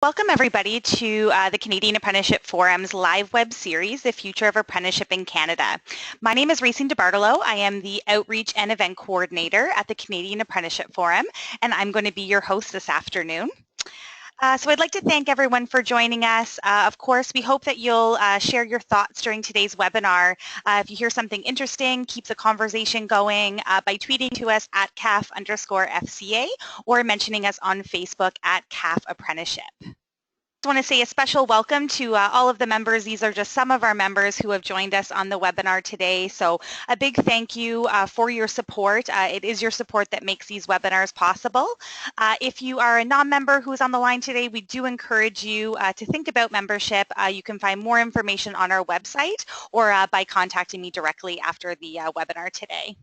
Welcome everybody to the Canadian Apprenticeship Forum's live web series, The Future of Apprenticeship in Canada. My name is Racine DeBartolo. I am the Outreach and Event Coordinator at the Canadian Apprenticeship Forum, and I'm going to be your host this afternoon. So I'd like to thank everyone for joining us. Of course, we hope that you'll share your thoughts during today's webinar. If you hear something interesting, keep the conversation going by tweeting to us at CAF_FCA or mentioning us on Facebook at CAF Apprenticeship. I want to say a special welcome to all of the members. These are just some of our members who have joined us on the webinar today. So a big thank you for your support. It is your support that makes these webinars possible. If you are a non-member who's on the line today, we do encourage you to think about membership. You can find more information on our website or by contacting me directly after the webinar today.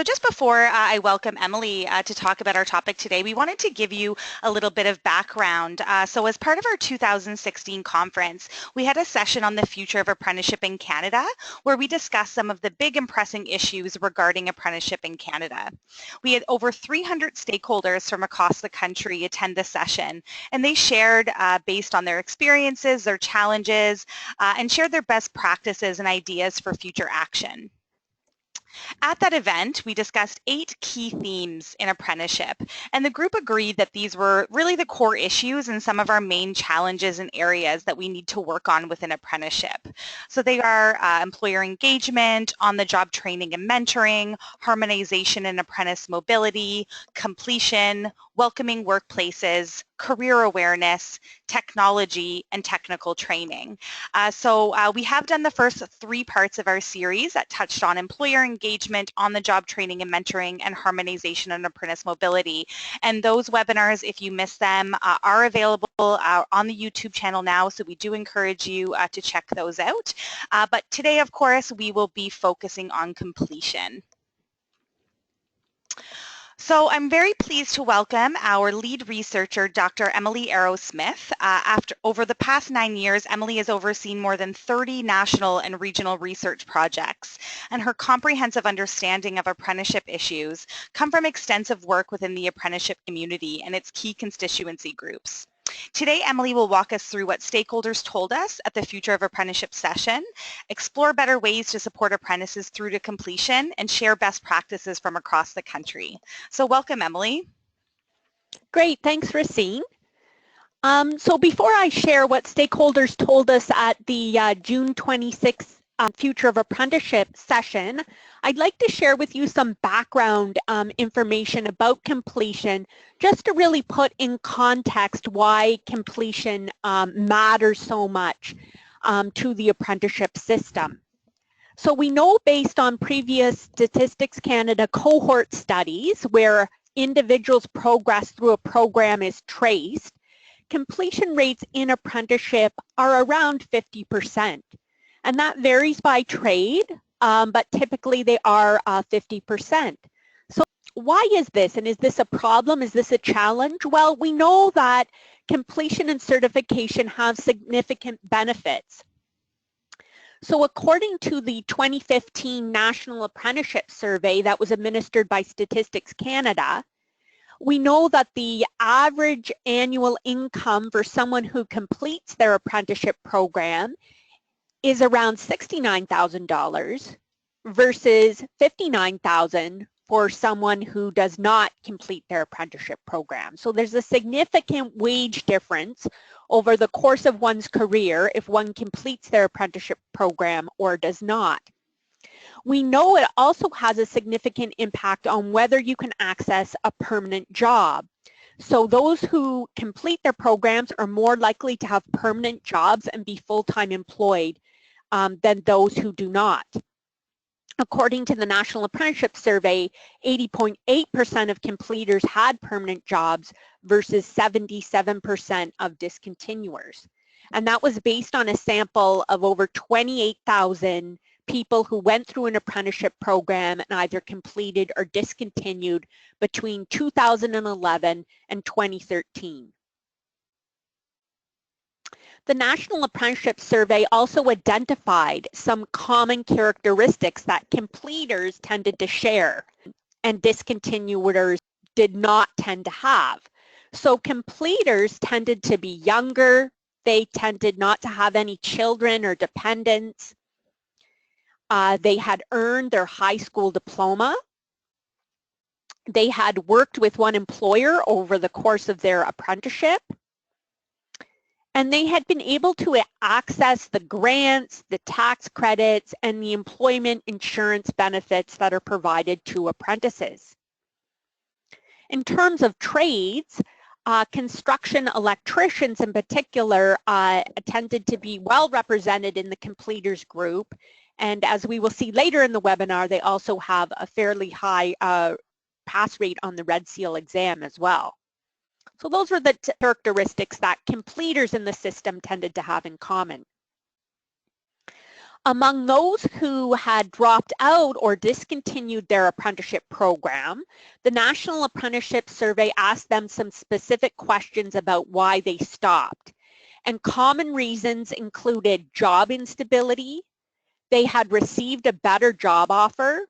So just before I welcome Emily to talk about our topic today, we wanted to give you a little bit of background. So as part of our 2016 conference, we had a session on the future of apprenticeship in Canada, where we discussed some of the big and pressing issues regarding apprenticeship in Canada. We had over 300 stakeholders from across the country attend the session, and they shared based on their experiences, their challenges, and shared their best practices and ideas for future action. At that event, we discussed 8 key themes in apprenticeship, and the group agreed that these were really the core issues and some of our main challenges and areas that we need to work on within apprenticeship. So they are employer engagement, on-the-job training and mentoring, harmonization and apprentice mobility, completion, welcoming workplaces, career awareness, technology, and technical training. So we have done the first 3 parts of our series that touched on employer engagement, on-the-job training and mentoring, and harmonization and apprentice mobility. And those webinars, if you missed them, are available on the YouTube channel now, so we do encourage you to check those out. But today, of course, we will be focusing on completion. So I'm very pleased to welcome our lead researcher, Dr. Emily Arrowsmith. Over the past 9 years, Emily has overseen more than 30 national and regional research projects, and her comprehensive understanding of apprenticeship issues come from extensive work within the apprenticeship community and its key constituency groups. Today, Emily will walk us through what stakeholders told us at the Future of Apprenticeship session, explore better ways to support apprentices through to completion, and share best practices from across the country. So welcome, Emily. Great, thanks, Racine. So before I share what stakeholders told us at the June 26th Future of Apprenticeship session, I'd like to share with you some background information about completion, just to really put in context why completion matters so much to the apprenticeship system. So we know, based on previous Statistics Canada cohort studies where individuals' progress through a program is traced, completion rates in apprenticeship are around 50%. And that varies by trade, but typically they are 50%. So why is this? And is this a problem? Is this a challenge? Well, we know that completion and certification have significant benefits. So according to the 2015 National Apprenticeship Survey that was administered by Statistics Canada, we know that the average annual income for someone who completes their apprenticeship program is around $69,000 versus $59,000 for someone who does not complete their apprenticeship program. So there's a significant wage difference over the course of one's career if one completes their apprenticeship program or does not. We know it also has a significant impact on whether you can access a permanent job. So those who complete their programs are more likely to have permanent jobs and be full-time employed than those who do not. According to the National Apprenticeship Survey, 80.8% of completers had permanent jobs versus 77% of discontinuers. And that was based on a sample of over 28,000 people who went through an apprenticeship program and either completed or discontinued between 2011 and 2013. The National Apprenticeship Survey also identified some common characteristics that completers tended to share and discontinuers did not tend to have. So completers tended to be younger. They tended not to have any children or dependents. They had earned their high school diploma. They had worked with one employer over the course of their apprenticeship. And they had been able to access the grants, the tax credits, and the employment insurance benefits that are provided to apprentices. In terms of trades, construction electricians in particular tended to be well represented in the completers group. And as we will see later in the webinar, they also have a fairly high pass rate on the Red Seal exam as well. So those were the characteristics that completers in the system tended to have in common. Among those who had dropped out or discontinued their apprenticeship program, the National Apprenticeship Survey asked them some specific questions about why they stopped. And common reasons included job instability, they had received a better job offer,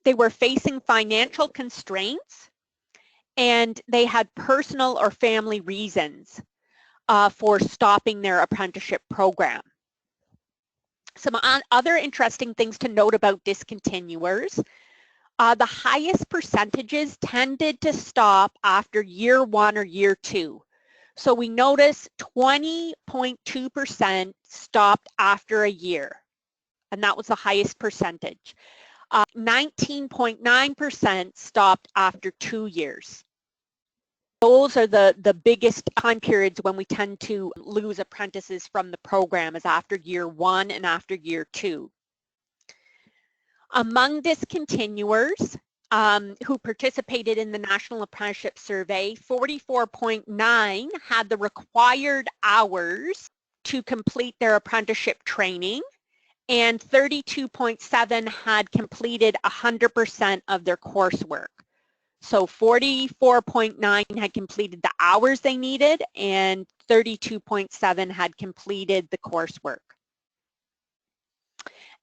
they were facing financial constraints, and they had personal or family reasons for stopping their apprenticeship program. Some other interesting things to note about discontinuers. The highest percentages tended to stop after year 1 or year 2. So we notice 20.2% stopped after a year, and that was the highest percentage. 19.9% stopped after 2 years. Those are the biggest time periods when we tend to lose apprentices from the program, is after year 1 and after year 2. Among discontinuers who participated in the National Apprenticeship Survey, 44.9 had the required hours to complete their apprenticeship training, and 32.7 had completed 100% of their coursework. So 44.9 had completed the hours they needed, and 32.7 had completed the coursework.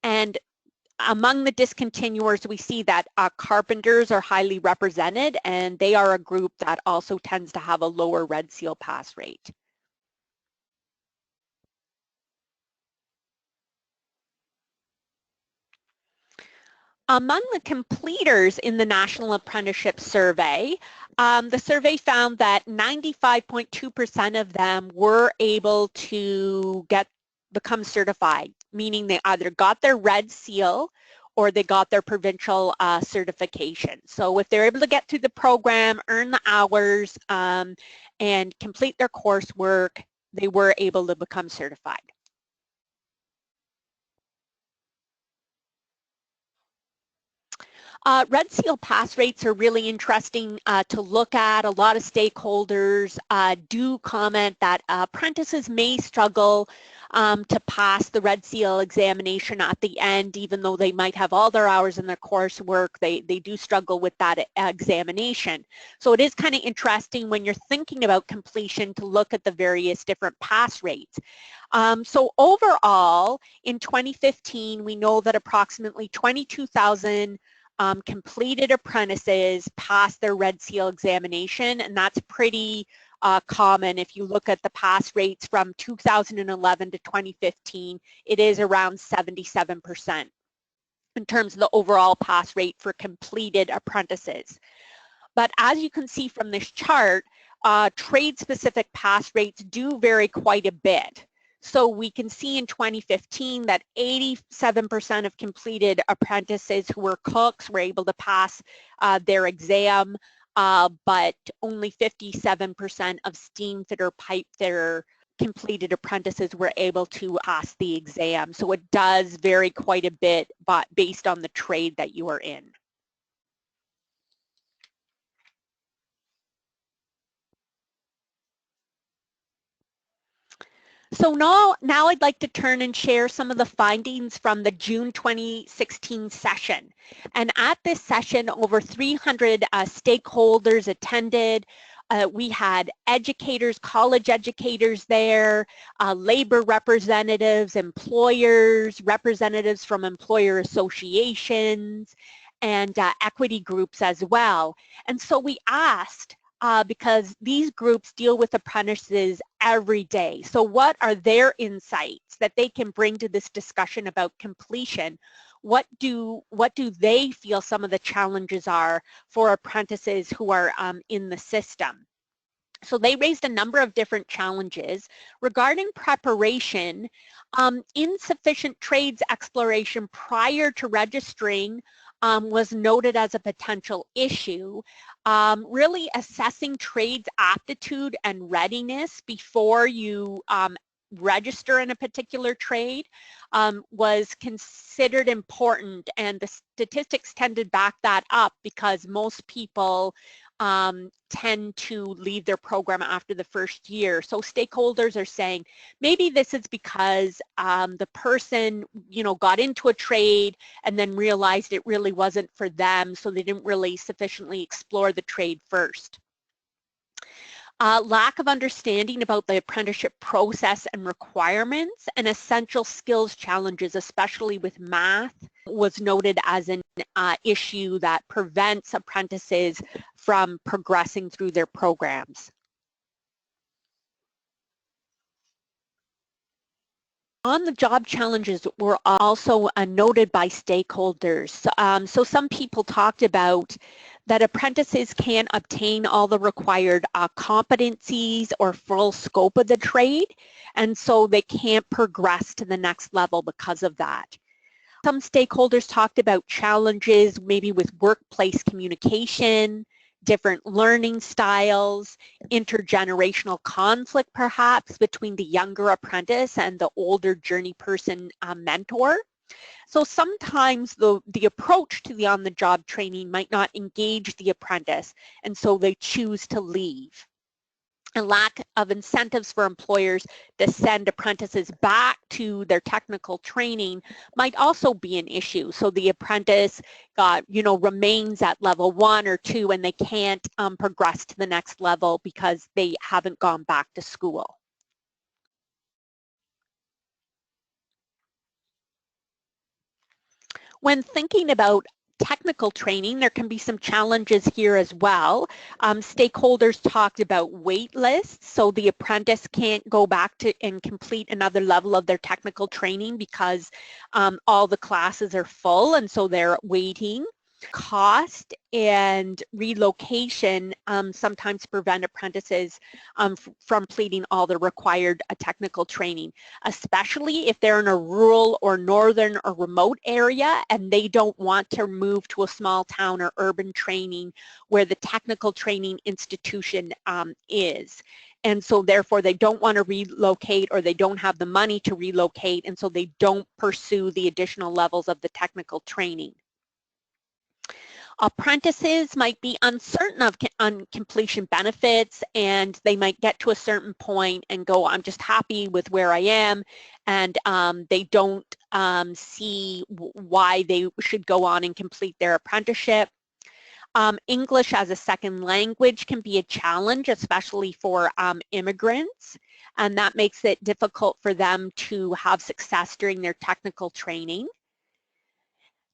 And among the discontinuers, we see that carpenters are highly represented, and they are a group that also tends to have a lower Red Seal pass rate. Among the completers in the National Apprenticeship Survey, the survey found that 95.2% of them were able to become certified, meaning they either got their Red Seal or they got their provincial certification. So if they're able to get through the program, earn the hours, and complete their coursework, they were able to become certified. Red Seal pass rates are really interesting to look at. A lot of stakeholders do comment that apprentices may struggle to pass the Red Seal examination at the end, even though they might have all their hours in their coursework. They do struggle with that examination. So it is kind of interesting when you're thinking about completion to look at the various different pass rates. So overall, in 2015, we know that approximately 22,000 completed apprentices passed their Red Seal examination, and that's pretty common. If you look at the pass rates from 2011 to 2015, it is around 77% in terms of the overall pass rate for completed apprentices. But as you can see from this chart, trade-specific pass rates do vary quite a bit. So we can see in 2015 that 87% of completed apprentices who were cooks were able to pass their exam, but only 57% of steam fitter, pipe fitter completed apprentices were able to pass the exam. So it does vary quite a bit based on the trade that you are in. So now I'd like to turn and share some of the findings from the June 2016 session. And at this session, over 300 stakeholders attended. We had educators, college educators there, labor representatives, employers, representatives from employer associations, and equity groups as well. And so we asked, because these groups deal with apprentices every day. So what are their insights that they can bring to this discussion about completion? What do they feel some of the challenges are for apprentices who are in the system? So they raised a number of different challenges. Regarding preparation, insufficient trades exploration prior to registering was noted as a potential issue. Really assessing trades aptitude and readiness before you register in a particular trade was considered important, and the statistics tend to back that up because most people tend to leave their program after the first year. So stakeholders are saying maybe this is because the person, got into a trade and then realized it really wasn't for them, so they didn't really sufficiently explore the trade first. Lack of understanding about the apprenticeship process and requirements, and essential skills challenges, especially with math, was noted as an issue that prevents apprentices from progressing through their programs. On the job challenges were also noted by stakeholders. So some people talked about that apprentices can't obtain all the required competencies or full scope of the trade, and so they can't progress to the next level because of that. Some stakeholders talked about challenges maybe with workplace communication, different learning styles, intergenerational conflict perhaps between the younger apprentice and the older journey person mentor. So sometimes the approach to the on-the-job training might not engage the apprentice, and so they choose to leave. A lack of incentives for employers to send apprentices back to their technical training might also be an issue. So the apprentice remains at level 1 or 2 and they can't progress to the next level because they haven't gone back to school. When thinking about technical training, there can be some challenges here as well. Stakeholders talked about wait lists, so the apprentice can't go back to and complete another level of their technical training because all the classes are full, and so they're waiting. Cost and relocation sometimes prevent apprentices from completing all the required technical training, especially if they're in a rural or northern or remote area and they don't want to move to a small town or urban training where the technical training institution is. And so therefore they don't want to relocate, or they don't have the money to relocate, and so they don't pursue the additional levels of the technical training. Apprentices might be uncertain on completion benefits, and they might get to a certain point and go, I'm just happy with where I am, and they don't see why they should go on and complete their apprenticeship. English as a second language can be a challenge, especially for immigrants, and that makes it difficult for them to have success during their technical training.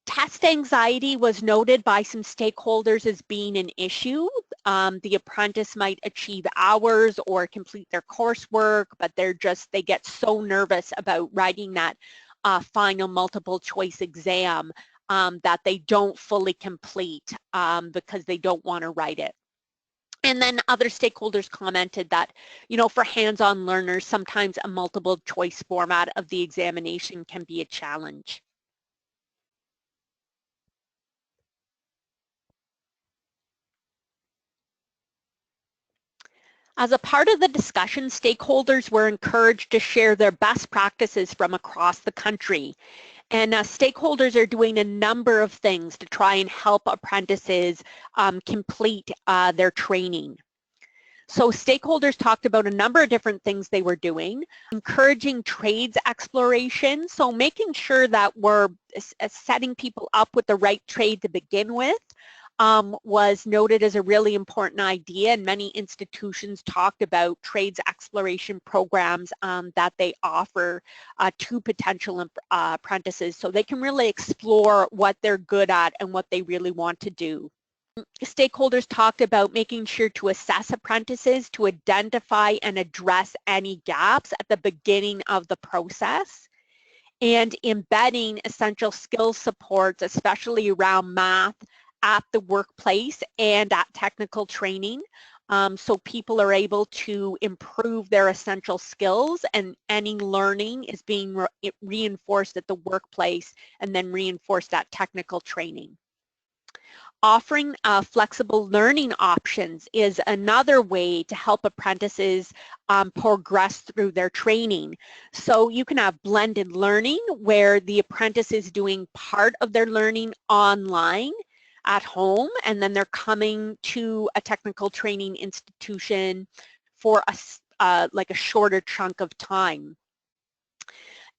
Test anxiety was noted by some stakeholders as being an issue. The apprentice might achieve hours or complete their coursework, but they get so nervous about writing that final multiple choice exam that they don't fully complete because they don't want to write it. And then other stakeholders commented that, for hands-on learners, sometimes a multiple choice format of the examination can be a challenge. As a part of the discussion, stakeholders were encouraged to share their best practices from across the country. And stakeholders are doing a number of things to try and help apprentices complete their training. So stakeholders talked about a number of different things they were doing, encouraging trades exploration, so making sure that we're setting people up with the right trade to begin with, was noted as a really important idea, and many institutions talked about trades exploration programs that they offer to potential apprentices, so they can really explore what they're good at and what they really want to do. Stakeholders talked about making sure to assess apprentices to identify and address any gaps at the beginning of the process, and embedding essential skills supports, especially around math, at the workplace and at technical training, so people are able to improve their essential skills, and any learning is being reinforced at the workplace and then reinforced at technical training. Offering flexible learning options is another way to help apprentices progress through their training. So you can have blended learning where the apprentice is doing part of their learning online at home, and then they're coming to a technical training institution for like a shorter chunk of time.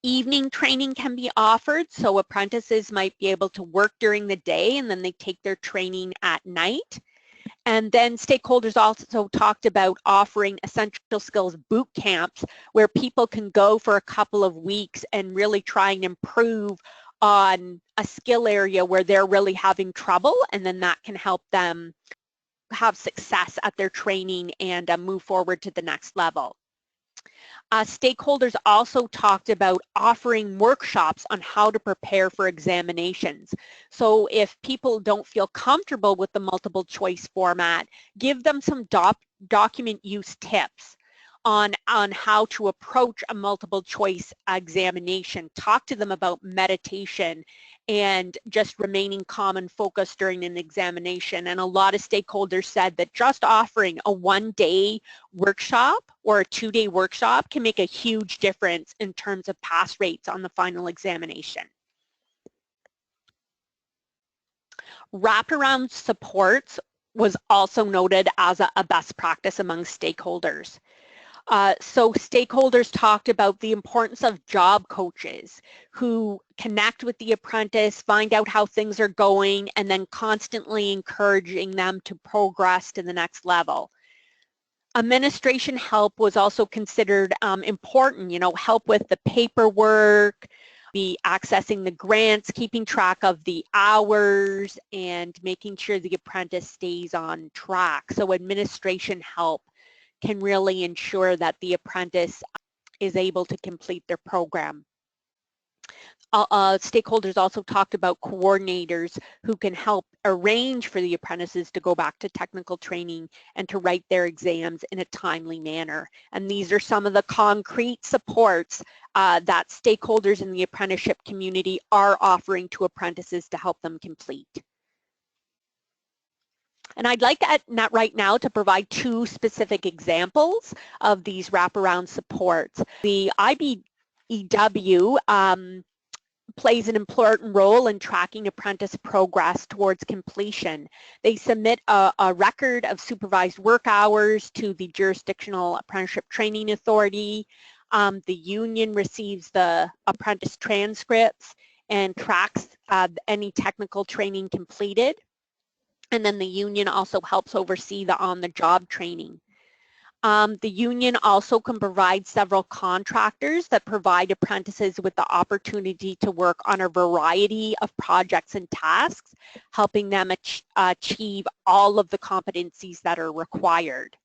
Evening training can be offered, so apprentices might be able to work during the day and then they take their training at night. And then stakeholders also talked about offering essential skills boot camps where people can go for a couple of weeks and really try and improve on a skill area where they're really having trouble, and then that can help them have success at their training and move forward to the next level. Stakeholders also talked about offering workshops on how to prepare for examinations. So if people don't feel comfortable with the multiple choice format, give them some document use tips on how to approach a multiple choice examination. Talk to them about meditation and just remaining calm and focused during an examination. And a lot of stakeholders said that just offering a one-day workshop or a two-day workshop can make a huge difference in terms of pass rates on the final examination. Wraparound supports was also noted as a best practice among stakeholders. So stakeholders talked about the importance of job coaches who connect with the apprentice, find out how things are going, and then constantly encouraging them to progress to the next level. Administration help was also considered important, help with the paperwork, accessing the grants, keeping track of the hours, and making sure the apprentice stays on track. So administration help can really ensure that the apprentice is able to complete their program. Stakeholders also talked about coordinators who can help arrange for the apprentices to go back to technical training and to write their exams in a timely manner. And these are some of the concrete supports that stakeholders in the apprenticeship community are offering to apprentices to help them complete. And I'd like right now to provide two specific examples of these wraparound supports. The IBEW plays an important role in tracking apprentice progress towards completion. They submit a record of supervised work hours to the Jurisdictional Apprenticeship Training Authority. The union receives the apprentice transcripts and tracks any technical training completed. And then the union also helps oversee the on-the-job training. The union also can provide several contractors that provide apprentices with the opportunity to work on a variety of projects and tasks, helping them achieve all of the competencies that are required.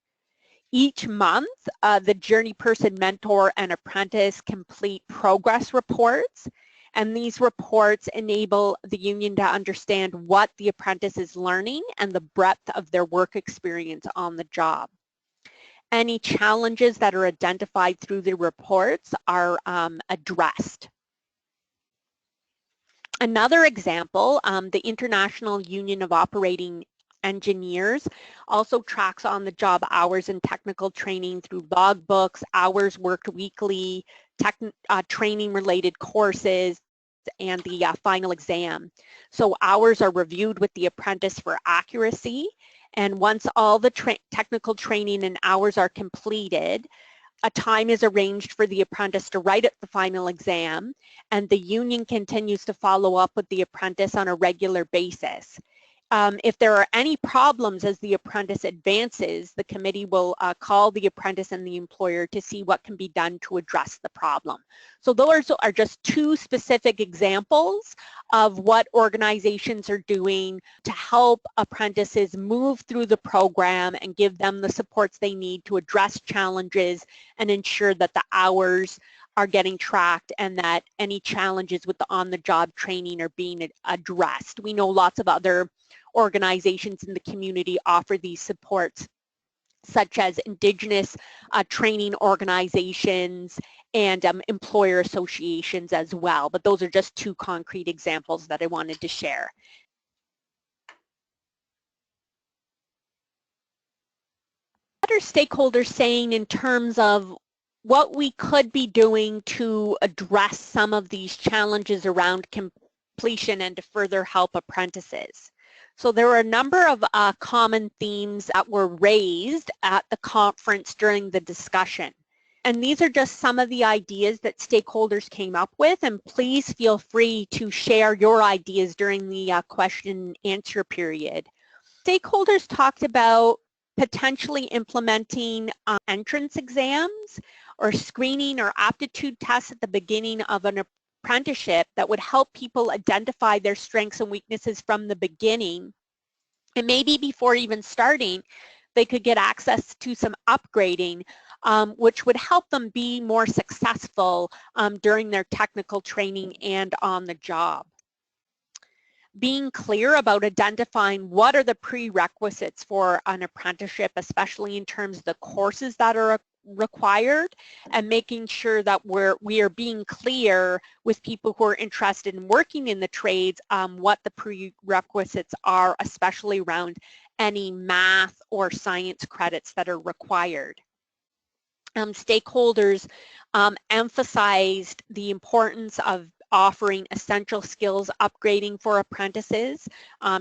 Each month, the journey person, mentor, and apprentice complete progress reports. And these reports enable the union to understand what the apprentice is learning and the breadth of their work experience on the job. Any challenges that are identified through the reports are addressed. Another example, the International Union of Operating Engineers also tracks on the job hours and technical training through logbooks, hours worked weekly, training related courses, and the final exam. So hours are reviewed with the apprentice for accuracy, and once all the technical training and hours are completed, a time is arranged for the apprentice to write at the final exam, and the union continues to follow up with the apprentice on a regular basis. if there are any problems as the apprentice advances, the committee will call the apprentice and the employer to see what can be done to address the problem. So those are just two specific examples of what organizations are doing to help apprentices move through the program and give them the supports they need to address challenges and ensure that the hours are getting tracked and that any challenges with the on-the-job training are being addressed. We know lots of other organizations in the community offer these supports, such as Indigenous training organizations and employer associations as well. But those are just two concrete examples that I wanted to share. What are stakeholders saying in terms of what we could be doing to address some of these challenges around completion and to further help apprentices? So there were a number of common themes that were raised at the conference during the discussion. And these are just some of the ideas that stakeholders came up with, and please feel free to share your ideas during the question and answer period. Stakeholders talked about potentially implementing entrance exams or screening or aptitude tests at the beginning of an apprenticeship that would help people identify their strengths and weaknesses from the beginning. And maybe before even starting, they could get access to some upgrading, which would help them be more successful during their technical training and on the job. Being clear about identifying what are the prerequisites for an apprenticeship, especially in terms of the courses that are required, and making sure that we are being clear with people who are interested in working in the trades what the prerequisites are, especially around any math or science credits that are required. Stakeholders emphasized the importance of offering essential skills upgrading for apprentices,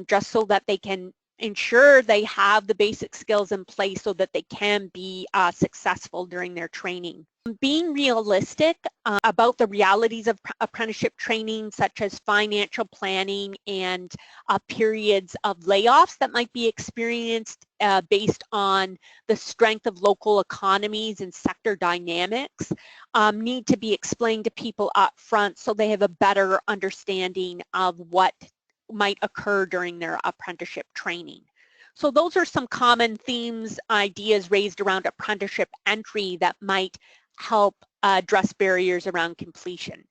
just so that they can ensure they have the basic skills in place so that they can be successful during their training. Being realistic about the realities of apprenticeship training, such as financial planning and periods of layoffs that might be experienced based on the strength of local economies and sector dynamics, need to be explained to people up front so they have a better understanding of what might occur during their apprenticeship training. So those are some common themes, ideas raised around apprenticeship entry that might help address barriers around completion.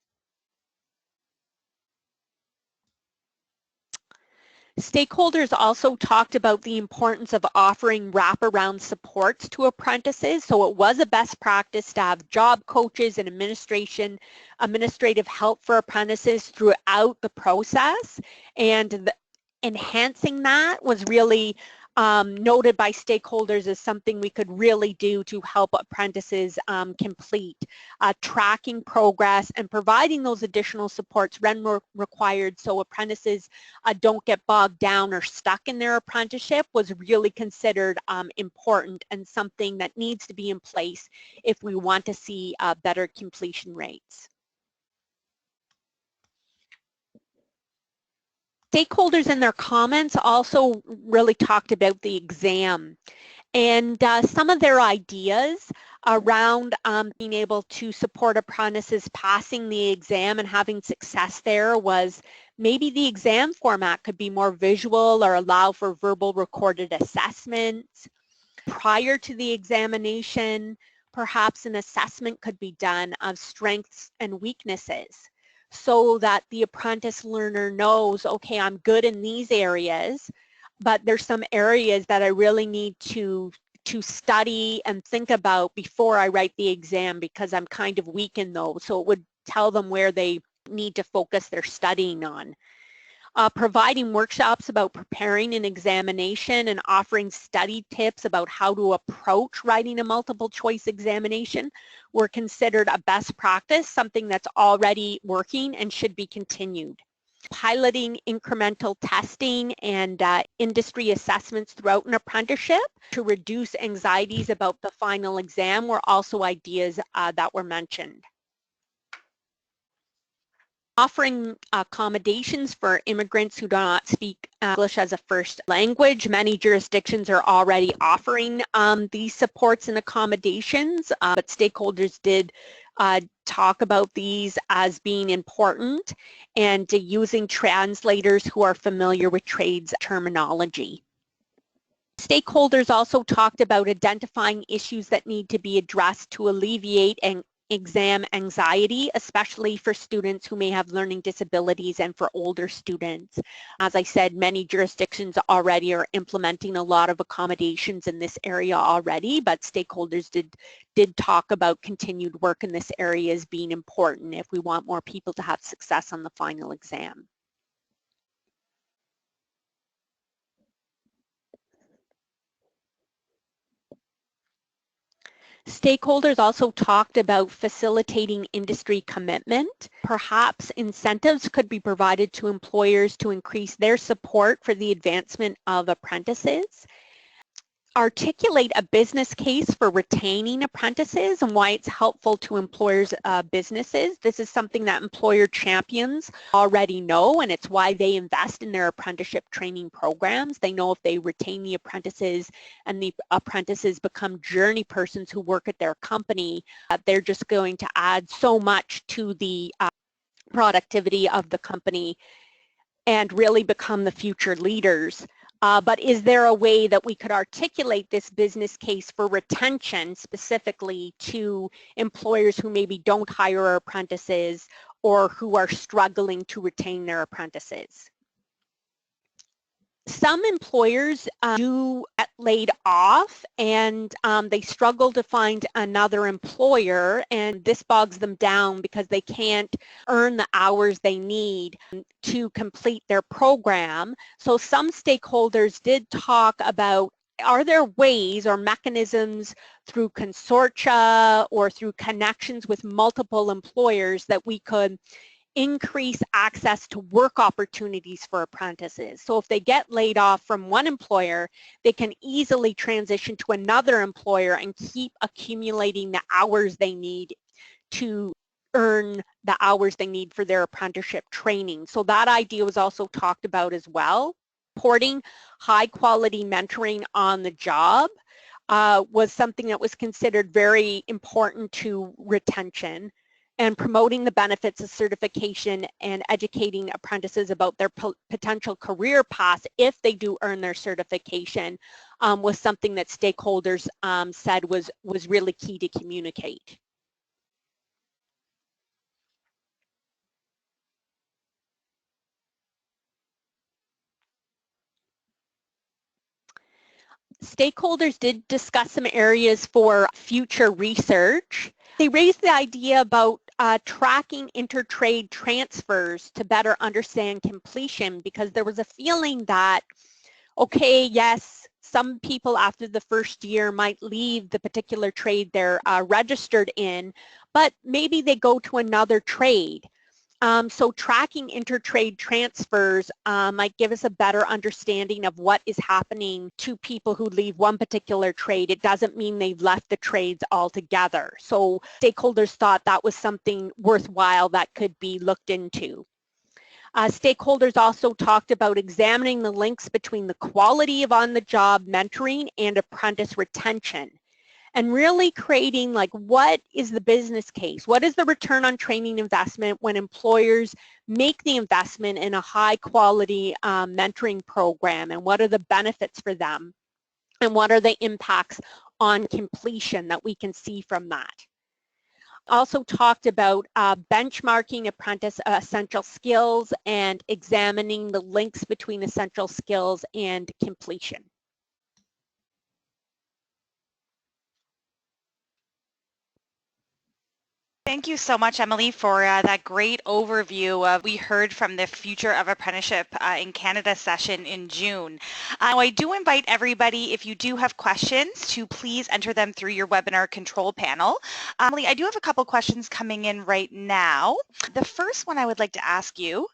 Stakeholders also talked about the importance of offering wraparound supports to apprentices. So it was a best practice to have job coaches and administrative help for apprentices throughout the process, and enhancing that was really noted by stakeholders as something we could really do to help apprentices complete. Tracking progress and providing those additional supports when required so apprentices don't get bogged down or stuck in their apprenticeship was really considered important and something that needs to be in place if we want to see better completion rates. Stakeholders in their comments also really talked about the exam, and some of their ideas around being able to support apprentices passing the exam and having success there was maybe the exam format could be more visual or allow for verbal recorded assessments. Prior to the examination, perhaps an assessment could be done of strengths and weaknesses, so that the apprentice learner knows, okay, I'm good in these areas, but there's some areas that I really need to study and think about before I write the exam because I'm kind of weak in those. So it would tell them where they need to focus their studying on. Providing workshops about preparing an examination and offering study tips about how to approach writing a multiple choice examination were considered a best practice, something that's already working and should be continued. Piloting incremental testing and industry assessments throughout an apprenticeship to reduce anxieties about the final exam were also ideas that were mentioned. offering accommodations for immigrants who do not speak English as a first language. Many jurisdictions are already offering these supports and accommodations, but stakeholders did talk about these as being important and using translators who are familiar with trades terminology. Stakeholders also talked about identifying issues that need to be addressed to alleviate exam anxiety, especially for students who may have learning disabilities and for older students. As I said, many jurisdictions already are implementing a lot of accommodations in this area already, but stakeholders did talk about continued work in this area as being important if we want more people to have success on the final exam. Stakeholders also talked about facilitating industry commitment. Perhaps incentives could be provided to employers to increase their support for the advancement of apprentices. Articulate a business case for retaining apprentices and why it's helpful to employers' businesses. This is something that employer champions already know, and it's why they invest in their apprenticeship training programs. They know if they retain the apprentices and the apprentices become journey persons who work at their company, they're just going to add so much to the productivity of the company and really become the future leaders. But is there a way that we could articulate this business case for retention specifically to employers who maybe don't hire apprentices or who are struggling to retain their apprentices? Some employers do get laid off and they struggle to find another employer, and this bogs them down because they can't earn the hours they need to complete their program. So some stakeholders did talk about, are there ways or mechanisms through consortia or through connections with multiple employers that we could increase access to work opportunities for apprentices. So if they get laid off from one employer, they can easily transition to another employer and keep accumulating the hours they need to earn the hours they need for their apprenticeship training. So that idea was also talked about as well. Supporting high quality mentoring on the job was something that was considered very important to retention, and promoting the benefits of certification and educating apprentices about their potential career paths if they do earn their certification was something that stakeholders said was really key to communicate. Stakeholders did discuss some areas for future research. They raised the idea about tracking intertrade transfers to better understand completion, because there was a feeling that, okay, yes, some people after the first year might leave the particular trade they're registered in, but maybe they go to another trade. So tracking intertrade transfers might give us a better understanding of what is happening to people who leave one particular trade. It doesn't mean they've left the trades altogether. So stakeholders thought that was something worthwhile that could be looked into. Stakeholders also talked about examining the links between the quality of on-the-job mentoring and apprentice retention, and really creating, like, what is the business case? What is the return on training investment when employers make the investment in a high quality mentoring program, and what are the benefits for them? And what are the impacts on completion that we can see from that? Also talked about benchmarking apprentice essential skills and examining the links between essential skills and completion. Thank you so much, Emily, for that great overview of we heard from the Future of Apprenticeship in Canada session in June. I do invite everybody, if you do have questions, to please enter them through your webinar control panel. Emily, I do have a couple questions coming in right now. The first one I would like to ask you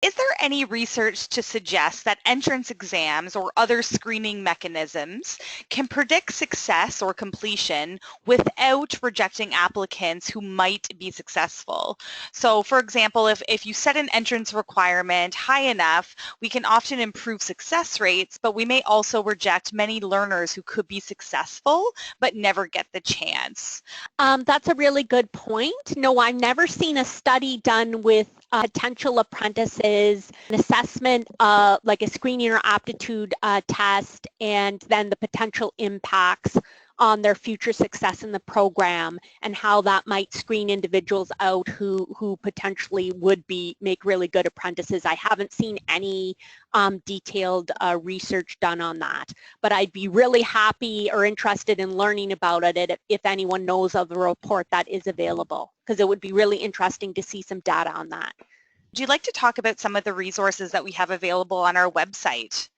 Is there any research to suggest that entrance exams or other screening mechanisms can predict success or completion without rejecting applicants who might be successful? So for example, if you set an entrance requirement high enough, we can often improve success rates, but we may also reject many learners who could be successful but never get the chance. That's a really good point. No, I've never seen a study done with potential apprentices, an assessment like a screening or aptitude test, and then the potential impacts on their future success in the program and how that might screen individuals out who potentially would make really good apprentices. I haven't seen any detailed research done on that, but I'd be really happy or interested in learning about it if anyone knows of a report that is available, because it would be really interesting to see some data on that. Would you like to talk about some of the resources that we have available on our website?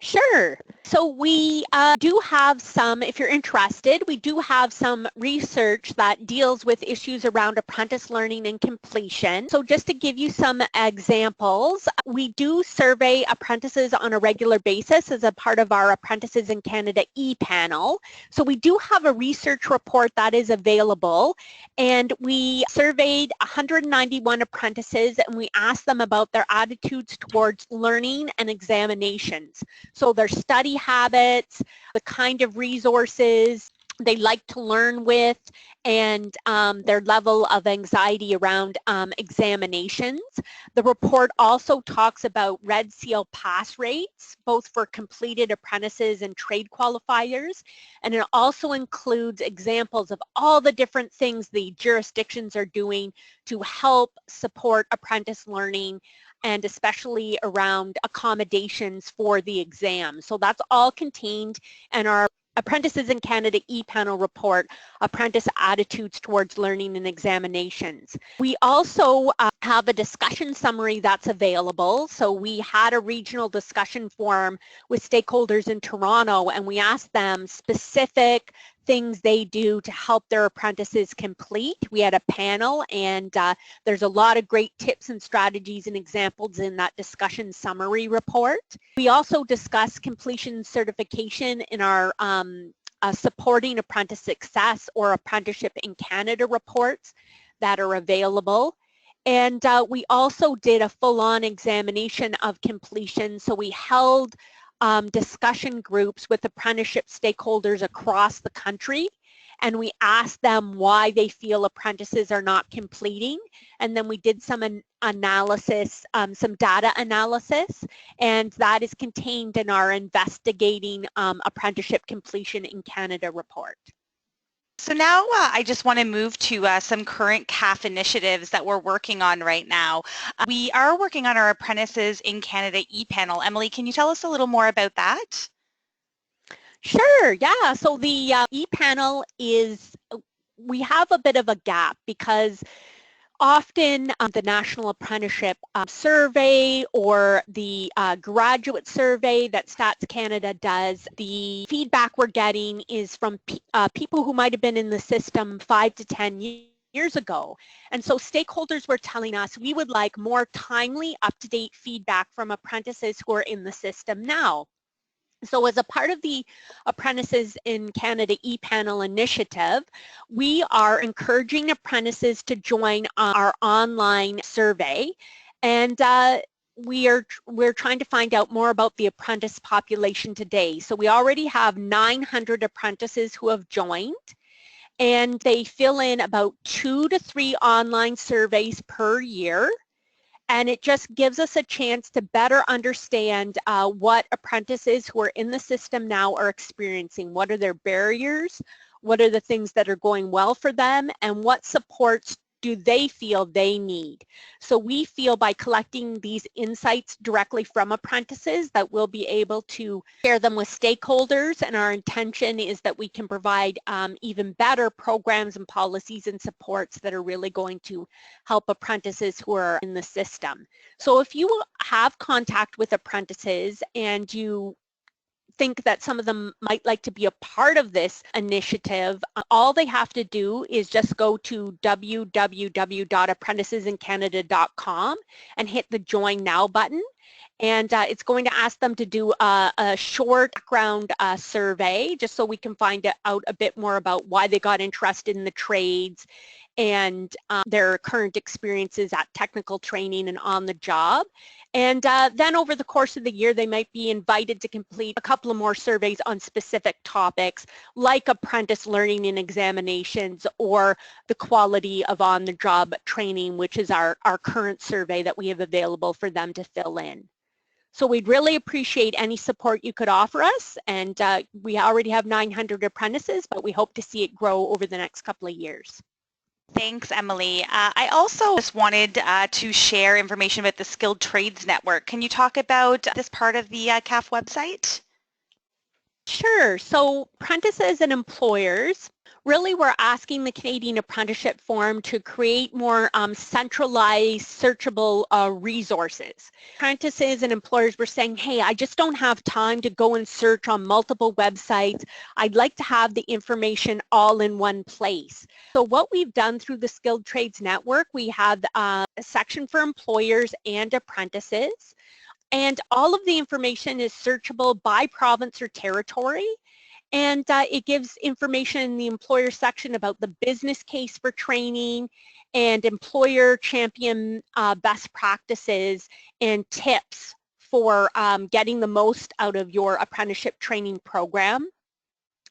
Sure. So we do have some, if you're interested, we do have some research that deals with issues around apprentice learning and completion. So just to give you some examples, we do survey apprentices on a regular basis as a part of our Apprentices in Canada e-panel. So we do have a research report that is available, and we surveyed 191 apprentices and we asked them about their attitudes towards learning and examinations. So their study habits, the kind of resources they like to learn with, and their level of anxiety around examinations. The report also talks about Red Seal pass rates, both for completed apprentices and trade qualifiers, and it also includes examples of all the different things the jurisdictions are doing to help support apprentice learning, and especially around accommodations for the exam. So that's all contained in our Apprentices in Canada e-panel report, Apprentice Attitudes Towards Learning and Examinations. We also have a discussion summary that's available. So we had a regional discussion forum with stakeholders in Toronto, and we asked them specific things they do to help their apprentices complete. We had a panel, and there's a lot of great tips and strategies and examples in that discussion summary report. We also discuss completion certification in our Supporting Apprentice Success or Apprenticeship in Canada reports that are available. And we also did a full-on examination of completion. So we held discussion groups with apprenticeship stakeholders across the country, and we asked them why they feel apprentices are not completing, and then we did some analysis, some data analysis, and that is contained in our Investigating Apprenticeship Completion in Canada report. So now I just want to move to some current Caf initiatives that we're working on right now. We are working on our Apprentices in Canada e-panel. Emily, can you tell us a little more about that? Sure, yeah. So the e-panel is, we have a bit of a gap because often the National Apprenticeship Survey or the graduate survey that Stats Canada does, the feedback we're getting is from people who might have been in the system 5 to 10 years ago. And so stakeholders were telling us we would like more timely, up-to-date feedback from apprentices who are in the system now. So as a part of the Apprentices in Canada e-panel initiative, we are encouraging apprentices to join our online survey, and we're trying to find out more about the apprentice population today. So we already have 900 apprentices who have joined, and they fill in about 2 to 3 online surveys per year. And it just gives us a chance to better understand what apprentices who are in the system now are experiencing. What are their barriers? What are the things that are going well for them? And what supports do they feel they need? So we feel by collecting these insights directly from apprentices that we'll be able to share them with stakeholders, and our intention is that we can provide even better programs and policies and supports that are really going to help apprentices who are in the system. So if you have contact with apprentices and you think that some of them might like to be a part of this initiative, all they have to do is just go to www.apprenticesInCanada.com and hit the Join Now button. And it's going to ask them to do a short background survey, just so we can find out a bit more about why they got interested in the trades and their current experiences at technical training and on the job. And then over the course of the year, they might be invited to complete a couple of more surveys on specific topics like apprentice learning and examinations or the quality of on-the-job training, which is our current survey that we have available for them to fill in. So we'd really appreciate any support you could offer us, and we already have 900 apprentices, but we hope to see it grow over the next couple of years. Thanks, Emily. I also just wanted to share information about the Skilled Trades Network. Can you talk about this part of the CAF website? Sure. So apprentices and employers, really we're asking the Canadian Apprenticeship Forum to create more centralized, searchable resources. Apprentices and employers were saying, hey, I just don't have time to go and search on multiple websites. I'd like to have the information all in one place. So what we've done through the Skilled Trades Network, we have a section for employers and apprentices. And all of the information is searchable by province or territory. And it gives information in the employer section about the business case for training and employer champion best practices and tips for getting the most out of your apprenticeship training program.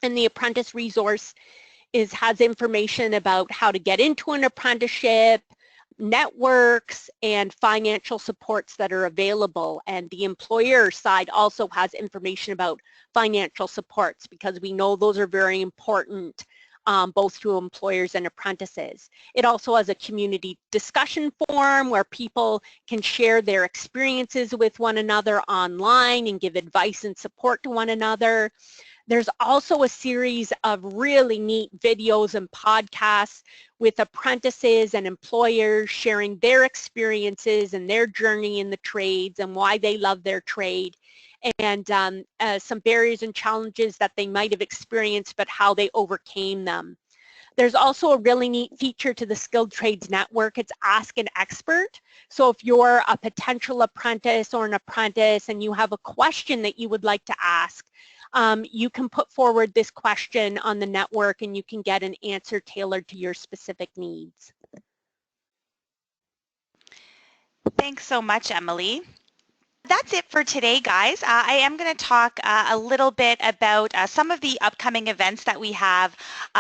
And the apprentice resource has information about how to get into an apprenticeship, networks, and financial supports that are available. And the employer side also has information about financial supports, because we know those are very important both to employers and apprentices. It also has a community discussion forum where people can share their experiences with one another online and give advice and support to one another. There's also a series of really neat videos and podcasts with apprentices and employers sharing their experiences and their journey in the trades and why they love their trade, and some barriers and challenges that they might have experienced but how they overcame them. There's also a really neat feature to the Skilled Trades Network. It's Ask an Expert. So if you're a potential apprentice or an apprentice and you have a question that you would like to ask, you can put forward this question on the network and you can get an answer tailored to your specific needs. Thanks so much, Emily. That's it for today, guys. I am going to talk a little bit about some of the upcoming events that we have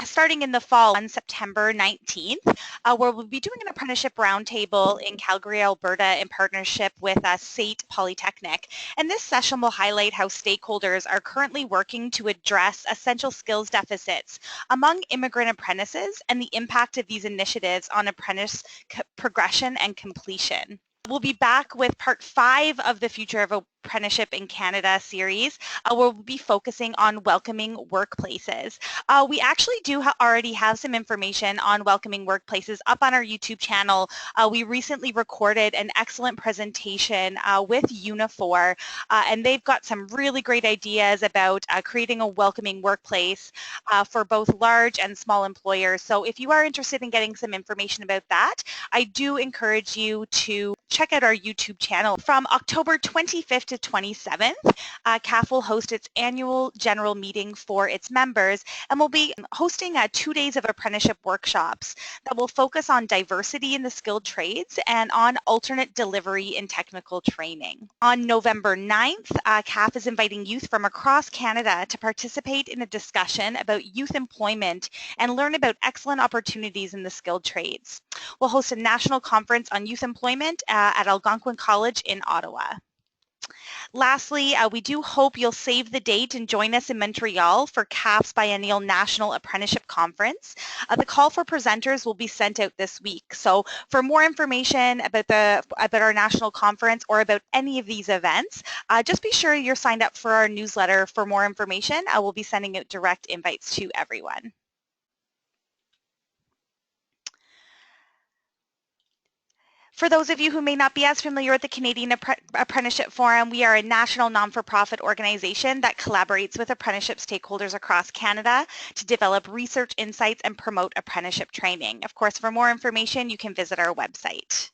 starting in the fall on September 19th, where we'll be doing an apprenticeship roundtable in Calgary, Alberta in partnership with SAIT Polytechnic. And this session will highlight how stakeholders are currently working to address essential skills deficits among immigrant apprentices and the impact of these initiatives on apprentice progression and completion. We'll be back with part 5 of the Future of Apprenticeship in Canada series, where we'll be focusing on welcoming workplaces. We actually do already have some information on welcoming workplaces up on our YouTube channel. We recently recorded an excellent presentation with Unifor, and they've got some really great ideas about creating a welcoming workplace for both large and small employers. So if you are interested in getting some information about that, I do encourage you to check out our YouTube channel. From October 25th to 27th, CAF will host its annual general meeting for its members, and will be hosting 2 days of apprenticeship workshops that will focus on diversity in the skilled trades and on alternate delivery in technical training. On November 9th, CAF is inviting youth from across Canada to participate in a discussion about youth employment and learn about excellent opportunities in the skilled trades. We'll host a national conference on youth employment at Algonquin College in Ottawa. Lastly, we do hope you'll save the date and join us in Montreal for CAF's Biennial National Apprenticeship Conference. The call for presenters will be sent out this week. So for more information about our national conference or about any of these events, just be sure you're signed up for our newsletter for more information. I will be sending out direct invites to everyone. For those of you who may not be as familiar with the Canadian Apprenticeship Forum, we are a national non-for-profit organization that collaborates with apprenticeship stakeholders across Canada to develop research insights and promote apprenticeship training. Of course, for more information, you can visit our website.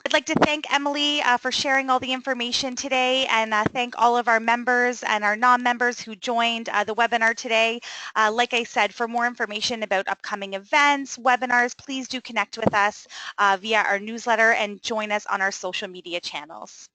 I'd like to thank Emily for sharing all the information today, and thank all of our members and our non-members who joined the webinar today. Like I said, for more information about upcoming events, webinars, please do connect with us via our newsletter and join us on our social media channels.